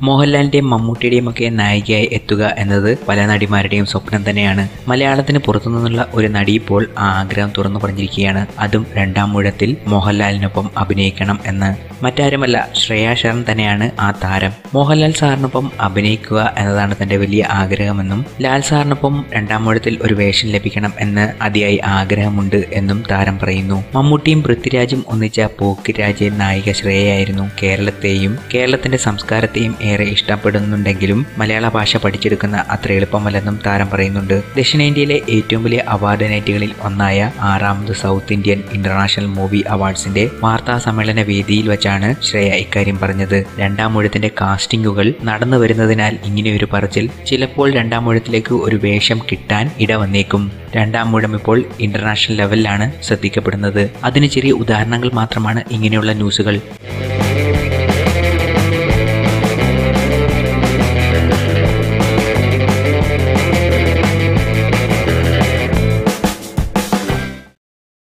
മോഹൻലാലിന്റെയും മമ്മൂട്ടിയുടെയും ഒക്കെ നായികയായി എത്തുക എന്നത് പല നടിമാരുടെയും സ്വപ്നം തന്നെയാണ്. മലയാളത്തിന് പുറത്തുനിന്നുള്ള ഒരു നടി ഇപ്പോൾ ആ ആഗ്രഹം തുറന്നു പറഞ്ഞിരിക്കുകയാണ്. അതും രണ്ടാം ഊഴത്തിൽ മോഹൻലാലിനൊപ്പം അഭിനയിക്കണം എന്ന്. മറ്റാരുമല്ല, ശ്രേയ ശരൺ തന്നെയാണ് ആ താരം. മോഹൻലാൽ സാറിനൊപ്പം അഭിനയിക്കുക എന്നതാണ് തന്റെ വലിയ ആഗ്രഹമെന്നും ലാൽ സാറിനൊപ്പം രണ്ടാം ഊഴത്തിൽ ഒരു വേഷം ലഭിക്കണം എന്ന് അതിയായി ആഗ്രഹമുണ്ട് എന്നും താരം പറയുന്നു. മമ്മൂട്ടിയും പൃഥ്വിരാജും ഒന്നിച്ച പോക്കിരാജ് നായിക ശ്രേയയായിരുന്നു. കേരളത്തിന്റെ സംസ്കാരത്തെയും ഏറെ ഇഷ്ടപ്പെടുന്നുണ്ടെങ്കിലും മലയാള ഭാഷ പഠിച്ചെടുക്കുന്ന അത്ര എളുപ്പമല്ലെന്നും താരം പറയുന്നുണ്ട്. ദക്ഷിണേന്ത്യയിലെ ഏറ്റവും വലിയ അവാർഡ് നൈറ്റുകളിൽ ഒന്നായ 6ാമത് സൗത്ത് ഇന്ത്യൻ ഇന്റർനാഷണൽ മൂവി അവാർഡ്സിന്റെ വാർത്താ സമ്മേളന വേദിയിൽ വെച്ചാണ് ശ്രേയ ഇക്കാര്യം പറഞ്ഞത്. രണ്ടാം ഊഴത്തിന്റെ കാസ്റ്റിംഗുകൾ നടന്നു വരുന്നതിനാൽ ഇങ്ങനെയൊരു പറച്ചിൽ ചിലപ്പോൾ രണ്ടാം ഊഴത്തിലേക്ക് ഒരു വേഷം കിട്ടാൻ ഇടവന്നേക്കും. രണ്ടാം ഊഴം ഇപ്പോൾ ഇന്റർനാഷണൽ ലെവലിലാണ് ശ്രദ്ധിക്കപ്പെടുന്നത്. അതിന് ചെറിയ ഉദാഹരണങ്ങൾ മാത്രമാണ് ഇങ്ങനെയുള്ള ന്യൂസുകൾ.